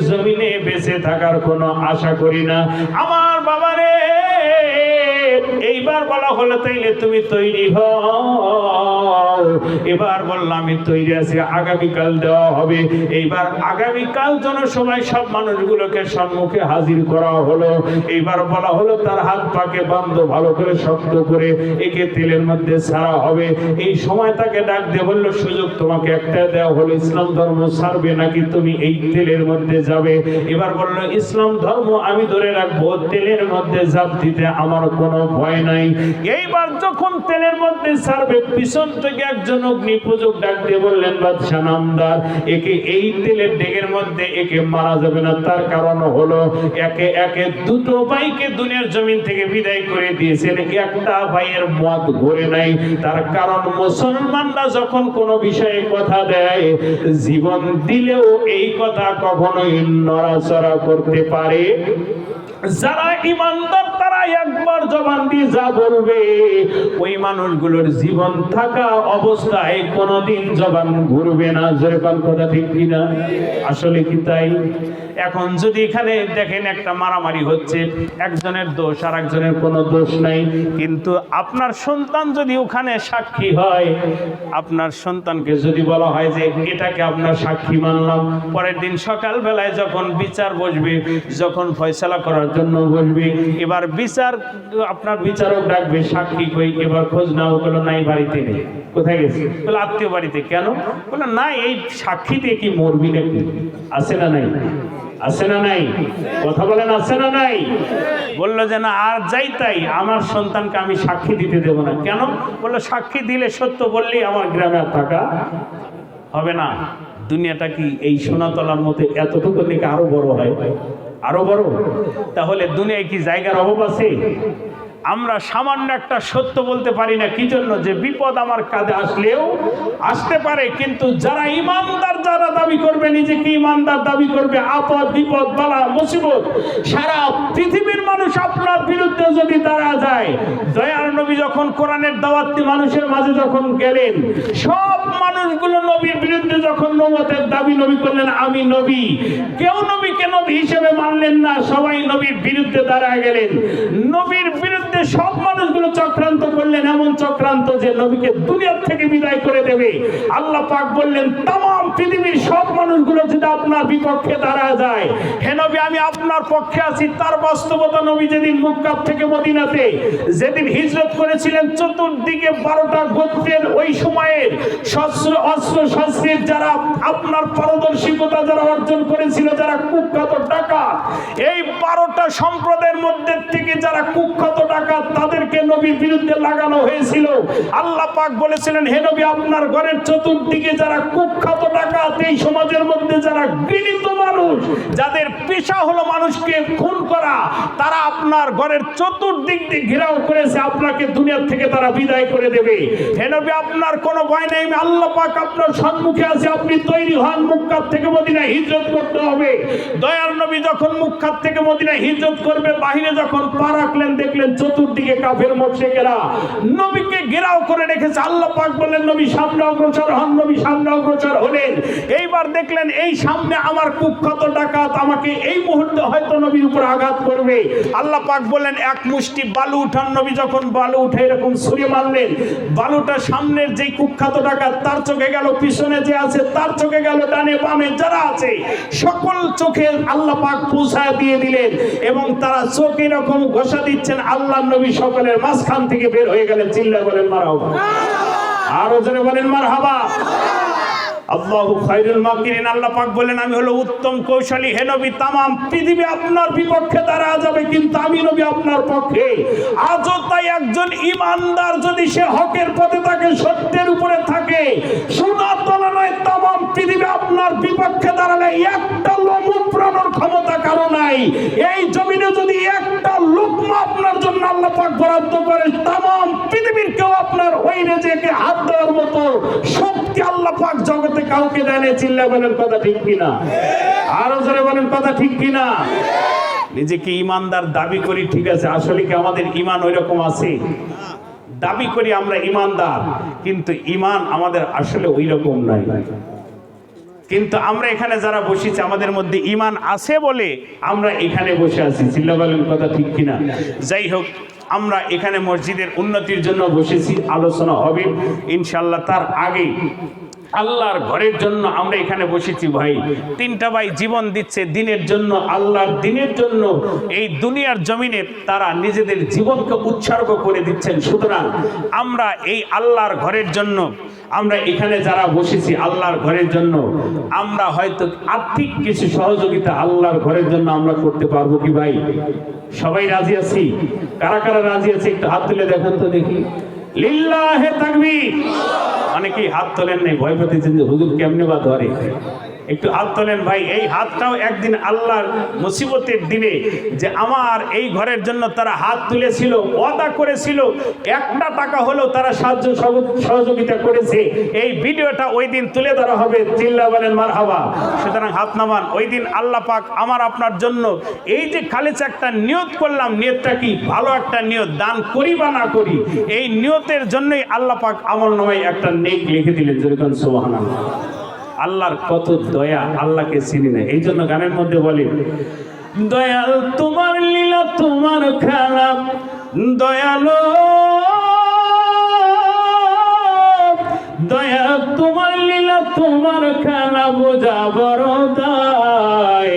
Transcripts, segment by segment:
জমিনে বেঁচে থাকার কোনো আশা করি না। আমার বাবারে এইবার বলা হলো তাইলে তুমি তৈরি হও। এবার বললাম আমি তৈরি আছি, আগামীকাল দেওয়া হবে। এইবার আগামীকাল জনসভায় সব মানুষগুলোকে সম্মুখে হাজির করা হলো। এইবার বলা হলো তার হাত পাকে বান্ধ ভালো করে শক্ত করে, একে তেলের মধ্যে ছাড়া হবে। এই সময় তাকে ডাক দিয়ে বললো সুযোগ তোমাকে একটা দেওয়া হলো, ইসলাম ধর্ম ছাড়বে নাকি তুমি এই তেলের মধ্যে যাবে? এবার বললো ইসলাম ধর্ম আমি ধরে রাখবো, তেলের মধ্যে ঝাঁপ দিতে আমার কোনো ভয় নাই। এইবার যখন তেলের মধ্যে ছাড়বে, পিছন থেকে একজন অগ্নি পূজক ডাক দিয়ে বললেন বাদশা নামদার, একে এই তেলের ডেগের মধ্যে একে মারা যাবে না। তার কারণ হলো একে একে দুটো ভাইকে দুনিয়ার জমিন থেকে বিদায় করে দিয়েছেন, একটা ভাইয়ের মত ঘুরে নাই। তার কারণ মুসলমানরা যখন কোনো বিষয়ে কথা দেয়, জীবন দিলেও এই কথা কখনোই নড়াচড়া করতে পারে। যারা ইমানদার তারা একবার জবান দিয়ে যা বলবে, ওই মানুষগুলোর জীবন থাকা অবস্থায় কোনোদিন জবান ঘুরবে না। যেরকম কথা ঠিক কিনা? আসলে কি তাই? এখন যদি এখানে দেখেন একটা মারামারি হচ্ছে, একজনের দোষ আর একজনের কোনো দোষ নাই, কিন্তু আপনার সন্তান যদি ওখানে সাক্ষী হয়, আপনার সন্তানকে যদি বলা হয় যে এটাকে আপনার সাক্ষী মানলাম, পরের দিন সকাল বেলায় যখন বিচার বসবে, যখন ফয়সালা করার জন্য বসবে, এবার বিচার আপনার বিচারক ডাকবে সাক্ষী কই, এবার খোঁজ নাও, বলো নাই বাড়িতে নেই। কোথায় গেছে? বলে আত্মীয় বাড়িতে। কেন? বলে না এই সাক্ষীতে কি মরবি নাকি? আছে না নাই? আছে না নাই? কথা বলেন আছে না নাই? বললো যে না আর যাই তাই, আমার সন্তানকে আমি সাক্ষী দিতে দেব না। কেন? বললো সাক্ষী দিলে সত্য বললেই আমার গ্রামে থাকা হবে না। দুনিয়াটা কি এই সোনাতলার মধ্যে এতটুকু নাকি আরো বড় হয়? আরো বড়? তাহলে দুনিয়ায় কি জায়গার অভাব আছে? আমরা সামান্য একটা সত্য বলতে পারি না। কি জন্য? যে বিপদ আমার কাঁধে আসলেও আসতে পারে, কিন্তু যারা ইমানদার, যারা দাবি করবে নিজেকে ইমানদার দাবি করবে, আপদ বিপদ বালা মুসিবত সারা পৃথিবীর মানুষ আপনার বিরুদ্ধে যদি দাঁড়া যায়, দয়ার নবী যখন কোরআনের দাওয়াত মানুষের মাঝে যখন গেলেন, সব মানুষগুলো নবীর বিরুদ্ধে যখন নবুয়তের দাবি নবী করলেন আমি নবী, কেউ নবীকে নবী হিসেবে মানলেন না, সবাই নবীর বিরুদ্ধে দাঁড়ায় গেলেন। নবীর বিরুদ্ধে সব মানুষগুলো চক্রান্ত করলেন, এমন চক্রান্ত যে নবীকে দুনিয়া থেকে বিদায় করে দেবে। আল্লাহ পাক বললেন তাম পৃথিবীর সব মানুষগুলো যদি আপনার বিপক্ষে দাঁড়া যায়, হে নবী আমি আপনার পক্ষে আছি। তার বাস্তবতা নবী যেদিন মক্কা থেকে মদিনাতে যেদিন হিজরত করেছিলেন, চতুর্দিকে 12টা গোত্রের ওই সময়ের অস্ত্র শস্ত্রের যারা আপনার পারদর্শিকতা যারা অর্জন করেছিল, যারা কুখ্যাত ডাকাত, এই 12টা সম্প্রদায়ের মধ্যে থেকে যারা কুখ্যাত ডাকাত, তাদেরকে নবীর বিরুদ্ধে লাগানো হয়েছিল। আল্লাহ পাক বলেছিলেন হে নবী আপনার ঘরের চতুর্দিকে যারা কুখ্যাত ডাকাত, এই সমাজের মধ্যে যারা ঘৃণিত মানুষ, যাদের পেশা হলো মানুষকে খুন করা, তারা আপনার ঘরের চতুর্দিক দিয়ে ঘেরাও করেছে, আপনাকে দুনিয়া থেকে তারা বিদায় করে দেবে। হে নবী আপনার কোনো ভয় নেই, আল্লাহ পাক আপনার সম্মুখে আছে, আপনি তৈরি হন, মক্কা থেকে মদিনায় হিজরত করতে হবে। দয়ার নবী যখন মক্কা থেকে মদিনায় হিজরত করবে, বাহিরে যখন পা রাখলেন, দেখলেন চতুর্দিকে কাফের মুশরিকেরা নবীকে ঘেরাও করে রেখেছে। আল্লাহ পাক বললেন নবী সামনে অগ্রসর হন। নবী সামনে অগ্রসর হলেন। এইবার দেখলেন এই সামনে আমার কুখ্যাত ডাকাত আমাকে এই মুহূর্তে হয়তো নবীর উপর আঘাত করবে। আল্লাহ পাক বললেন এক মুষ্টি বালু উঠান। নবী যখন বালু উঠে এরকম ছুঁড়ে মারলেন, বালুটা সামনের যেই কুখ্যাত ডাকাত তার চোখে গেল, পিছনে যে আছে তার চোখে গেল, ডানে বামে যারা আছে সকল চোখে আল্লাহ পাক পৌঁছায় দিয়ে দিলেন, এবং তারা চোখ এরকম ঘষা দিচ্ছেন, আল্লাহ নবী সকলের মাঝখান থেকে বের হয়ে গেলেন। চিল্লায় বলেন মারহাবা। আরো জোরে বলেন মারহাবা। আল্লাহু খায়রুল মাকিরিন। আল্লাহ পাক বলেন আমি হলো উত্তম কৌশলী। হে নবী তাম পৃথিবী আপনার বিপক্ষে দাঁড়া যাবে, কিন্তু আমি নবী আপনার পক্ষে। আজও তাই একজন ইমানদার যদি সে হকের পথে থাকে, সত্যের উপরে থাকে, সোনাতলা নয়, তাম পৃথিবী আপনার বিপক্ষে দাঁড়ালে একটা লোমও প্রাণের ক্ষমতা কারো নাই। এই জমিনে যদি একটা লুকমা আপনার জন্য আল্লাহ পাক বরাদ্দ করে, তাম পৃথিবীর কেউ আপনার ওই রেজেকে হাত দেওয়ার মতো শক্তি আল্লাহ পাক জগতে কাউকে দেয়। চিল্লা বলেন কথা ঠিক কিনা? আরো জোরে বলেন কথা ঠিক কিনা? নিজেকে ইমানদার দাবি করি, ঠিক আছে, আসলে কি আমাদের ইমান ওই রকম আছে? দাবি করি আমরা ইমানদার, কিন্তু ইমান আমাদের আসলে ওই রকম নাই। কিন্তু আমরা এখানে যারা বসেছি আমাদের মধ্যে ঈমান আছে বলে আমরা এখানে বসে আছি। চিল্লা বলেন কথা ঠিক কিনা? যাই হোক, আমরা এখানে মসজিদের উন্নতির জন্য বসেছি, আলোচনা হবে ইনশাআল্লাহ। তার আগে আল্লাহর ঘরের জন্য আমরা এখানে বসেছি ভাই। তিনটা ভাই জীবন দিচ্ছে দিনের জন্য, আল্লাহর দিনের জন্য। এই দুনিয়ার জমিনে তারা নিজেদের জীবনকে উৎসর্গ করে দিচ্ছেন। সুতরাং আমরা এই আল্লাহর ঘরের জন্য, আমরা এখানে যারা বসেছি আল্লাহর ঘরের জন্য, আমরা হয়তো আর্থিক কিছু সহযোগিতা আল্লাহর ঘরের জন্য আমরা করতে পারবো কি ভাই? সবাই রাজি আছি? কারা কারা রাজি আছে একটু হাত তুলে দেখেন তো দেখি। লিল্লাহে তাকবীর। অনেকেই হাত তোলেন নাই, ভয় পেতেছেন যে হুজুর কেমনে বা ধরে। একটু হাত তোলেন ভাই। এই হাতটাও একদিন আল্লাহর মুসিবতের দিনে যে আমার এই ঘরের জন্য তারা হাত তুলেছিল, ওয়াদা করেছিল, একটা টাকা হলেও তারা সাহায্য সহযোগিতা করেছে। এই ভিডিওটা ওই দিন তুলে ধরা হবে। চিল্লা বলেন মারহাবা। সুতরাং হাত নামান। ওই দিন আল্লাহ পাক আমার আপনার জন্য এই যে খালিস একটা নিয়ত করলাম, নিয়তটা কি? ভালো একটা নিয়ত, দান করি বা না করি, এই নিয়তের জন্যই আল্লাহ পাক আমলনামায় একটা নেক লিখে দিলেন। যেরকম সুবহানাল্লাহ। আল্লাহর কত দয়া, আল্লাহকে চিনি না। এই জন্য গানের মধ্যে বলে, দয়াল তোমার লীলা তোমার খেলা, দয়ালো দয়া তোমার লীলা তোমার খেলা, বোঝা বড় দায়।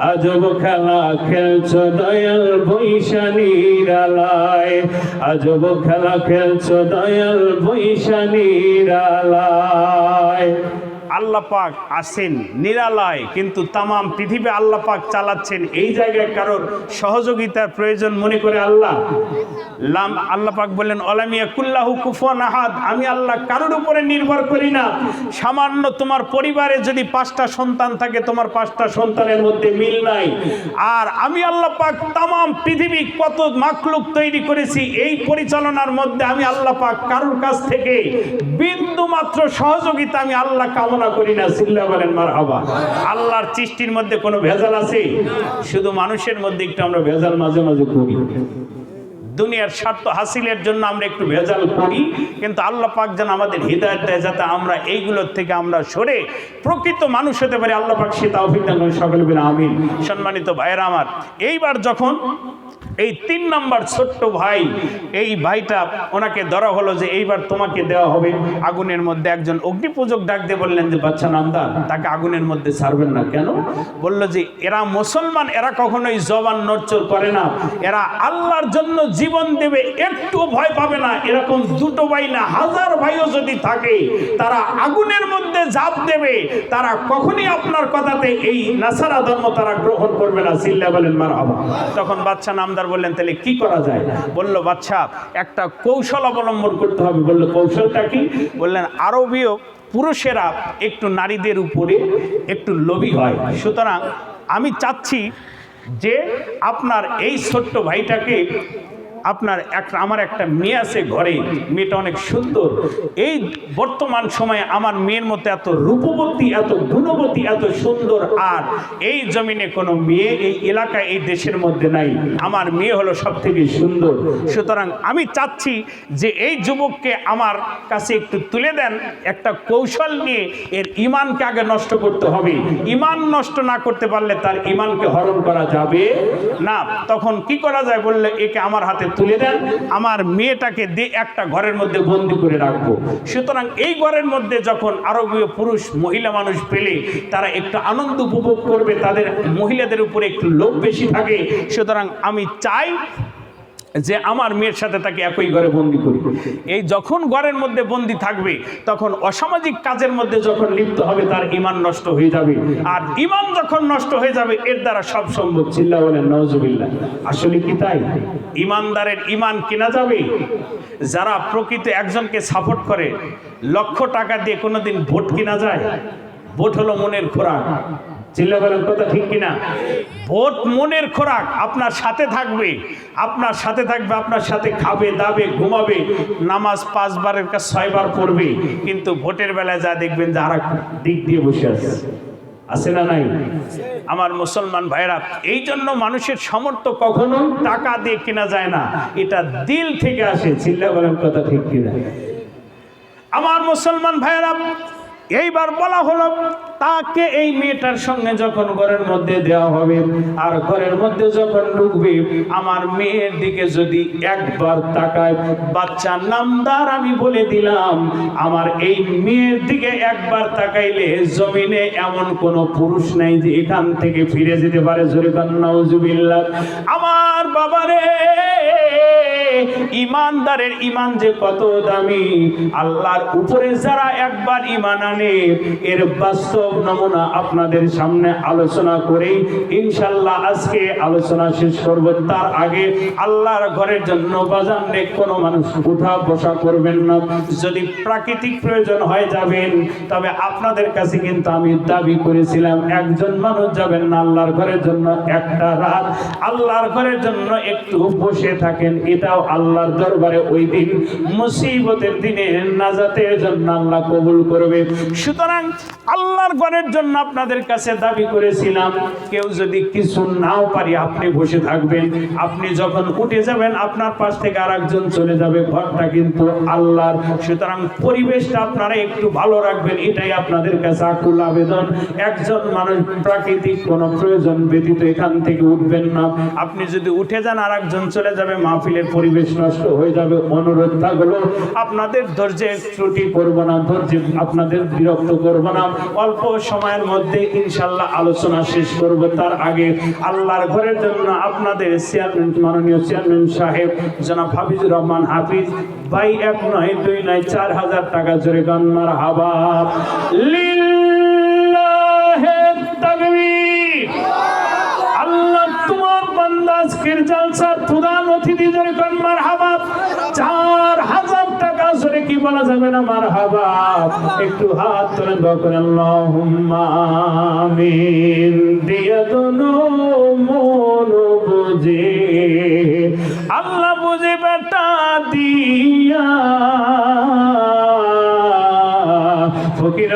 আজব খেলা খেলছো দয়াল বৈশালীর আলায়, আজব খেলা খেলছো দয়াল বৈশালীর আলায়। আল্লাহ পাক আসেন নিরালয়, কিন্তু তামাম পৃথিবী আল্লাহ পাক চালাচ্ছেন। এই জায়গায় কারোর সহযোগিতার প্রয়োজন মনে করে আল্লাহ আল্লাহ পাক বললেন অলামিয়া কুল্লাহু কুফুয়ান আহাদ। আমি আল্লাহ কারোর উপরে নির্ভর করি না। সামান্য তোমার পরিবারে যদি 5টা সন্তান থাকে, তোমার 5টা সন্তানের মধ্যে মিল নাই। আর আমি আল্লাহ পাক তামাম পৃথিবী কত মাখলুক তৈরি করেছি, এই পরিচালনার মধ্যে আমি আল্লাহ পাক কারোর কাছ থেকে বিন্দু মাত্র সহযোগিতা আমি আল্লাহ কামনা করি না। সিল্লা বলেন মারহাবা। আল্লাহর সৃষ্টির মধ্যে কোনো ভেজাল আছে? শুধু মানুষের মধ্যে একটু আমরা ভেজাল মাঝে মাঝে করি। দুনিয়ার স্বার্থ হাসিলের জন্য আমরা একটু ভেজাল করি, কিন্তু আল্লাহ পাক যেন আমাদের হিদায়াত দেয় যাতে আমরা এইগুলোর থেকে আমরা সরে প্রকৃত মানুষ হতে পারি। আল্লাহ পাক সে তৌফিক দান করেন। সকলে বলেন আমিন। সম্মানিত ভাইরা আমার, এইবার যখন এই 3 নাম্বার ছোট্ট ভাই, এই ভাইটা ওনাকে ধরা হলো যে এইবার তোমাকে দেওয়া হবে আগুনের মধ্যে। একজন অগ্নিপূজক ডাক দিয়ে বললেন যে বাচ্চা নামদার, তাকে আগুনের মধ্যে ছাড়বেন না কেন? বললো যে এরা মুসলমান, এরা কখনোই জবান নড়চড় করে না, এরা আল্লাহর জন্য জীবন দেবে, একটু ভয় পাবে না। এরকম 2টো ভাই না, 1000 ভাইও যদি থাকে, তারা আগুনের মধ্যে ঝাঁপ দেবে, তারা কখনই আপনার কথাতে এই নাসারা ধর্ম তারা গ্রহণ করবে না। সিল্লা বলেন মারহাবা। তখন বাচ্চা নামদার বললেন তাহলে কি করা যায়? বলল বাচ্চা একটা কৌশল অবলম্বন করতে হবে। বলল কৌশলটা কি? বললেন আরবীয় পুরুষেরা একটু নারীদের উপরে একটু লোভী হয়। সুতরাং আমি চাচ্ছি যে আপনার এই ছোট্ট ভাইটাকে, আপনার আমার একটা মেয়ে আছে ঘরে, মেয়েটা অনেক সুন্দর। এই বর্তমান সময়ে আমার মেয়ের মতো এত রূপবতী, এত গুণবতী, এত সুন্দর আর এই জমিনে কোনো মেয়ে এই এলাকায়, এই দেশের মধ্যে নাই। আমার মেয়ে হলো সব থেকে সুন্দর। সুতরাং আমি চাচ্ছি যে এই যুবককে আমার কাছে একটু তুলে দেন। একটা কৌশল নিয়ে এর ঈমানকে আগে নষ্ট করতে হবে। ঈমান নষ্ট না করতে পারলে তার ঈমানকে হরণ করা যাবে না। তখন কি করা যায়? বললে একে আমার হাতে তুলে দেন, আমার মেয়েটাকে দিয়ে একটা ঘরের মধ্যে বন্দি করে রাখবো। সুতরাং এই ঘরের মধ্যে যখন আরবীয় পুরুষ মহিলা মানুষ পেলে তারা একটু আনন্দ উপভোগ করবে, তাদের মহিলাদের উপরে একটু লোভ বেশি থাকে। সুতরাং আমি চাই যে আমার মেয়ের সাথে তাকে একই ঘরে বন্দি করি। এই যখন ঘরের মধ্যে বন্দি থাকবে, তখন অসামাজিক কাজের মধ্যে যখন লিপ্ত হবে, তার ঈমান নষ্ট হয়ে যাবে। আর ঈমান যখন নষ্ট হয়ে যাবে, এর দ্বারা সব সম্ভব। চিল্লা বলেন নাউজুবিল্লাহ। আসলে কি তাই? ঈমানদারের ঈমান কেনা যাবে? যারা প্রকৃত একজনকে সাপোর্ট করে, লক্ষ টাকা দিয়ে কোনোদিন ভোট কেনা যায়? ভোট হলো মনের খোরাক। চিল্লা বলেন কথা ঠিক কিনা? ভোট মনের খোরাক, আপনার সাথে থাকবে, আপনার সাথে থাকবে, আপনার সাথে খাবে, দাবে, ঘুমাবে, নামাজ 5 বারের কাছে 6 বার পড়বে, কিন্তু ভোটের বেলায় যা দেখবেন যে আর দিক দিয়ে বসে আছে না নাই? আমার মুসলমান ভাইরা, এই জন্য মানুষের সামর্থ্য কখনো টাকা দিয়ে কেনা যায় না, এটা দিল থেকে আসে। চিল্লা বলেন কথা ঠিক কিনা? আমার মুসলমান ভাইরা, এইবার বলা হলো তাকে এই মেয়েটার সঙ্গে যখন ঘরের মধ্যে দেওয়া হবে আর ঘরের মধ্যে যখন ঢুকবে আমার মেয়ের দিকে যদি একবার তাকায়, বাচ্চার নামদার আমি বলে দিলাম, আমার এই মেয়ের দিকে একবার তাকাইলে জমিনে এমন কোন পুরুষ নাই যে এখান থেকে ফিরে যেতে পারে। জোরে কান নাউজুবিল্লাহ। আমার বাবারে, ইমানদারের ইমান যে কত দামি, আল্লাহর উপরে যারা একবার ইমান আনে এর বাস্তব নমুনা আপনাদের সামনে আলোচনা করে ইনশাআল্লাহ আজকে আলোচনা শেষ করব। তার আগে আল্লাহর ঘরের জন্য বাজান রে কোনো মানুষ উঠা বসা করবেন না। যদি প্রাকৃতিক প্রয়োজন হয়ে যাবেন, তবে আপনাদের কাছে কিন্তু আমি দাবি করেছিলাম একজন মানুষ যাবেন না আল্লাহর ঘরের জন্য একটা রাত আল্লাহর ঘরের জন্য একটু বসে থাকেন। এটাও আল্লাহর দরবারে ওই দিন মুসিবতের দিনে নাজাতের জন্য আল্লাহ কবুল করবে। সুতরাং আল্লাহর ঘরের জন্য আপনাদের কাছে দাবি করেছিলাম, কেউ যদি কিছু নাও পারি আপনি বসে থাকবেন। আপনি যখন উঠে যাবেন আপনার পাশ থেকে আরেকজন চলে যাবে। ঘরটা কিন্তু আল্লাহর, সুতরাং পরিবেশটা আপনারা একটু ভালো রাখবেন, এটাই আপনাদের কাছে আকুল আবেদন। একজন মানুষ প্রাকৃতিক কোনো প্রয়োজন ব্যতীত এখান থেকে উঠবেন না। আপনি যদি উঠে যান আরেকজন চলে যাবে, মাহফিলের পরিবেশ নষ্ট হয়ে যাবে। অনুরোধ থাকলো আপনাদের ধৈর্যের ত্রুটি করব না, ধৈর্য আপনাদের বিরক্ত করব না। অল্প সময়ের মধ্যে ইনশাআল্লাহ আলোচনা শেষ করব। তার আগে আল্লাহর ঘরের জন্য আপনাদের চেয়ারম্যান, মাননীয় চেয়ারম্যান সাহেব জনাব হাফিজুর রহমান হাফিজ ভাই 1 নয় 2 নয় 4,000 টাকা জোরে গান মারহাবা লিল্লাহে তাকবীর। আল্লাহ তোমার বান্দা আজকের জালসার প্রধান অতিথি জোরে গান মারহাবা। 4,000 টাকা জোরে কি বলা যাবে না মারহাবা। একটু হাত তুলে দোয়া করেন আল্লাহুম্মা আমিন। দিয়া দোনো মন বুঝে আল্লাহ বুঝে বেটা দিয়া ফকির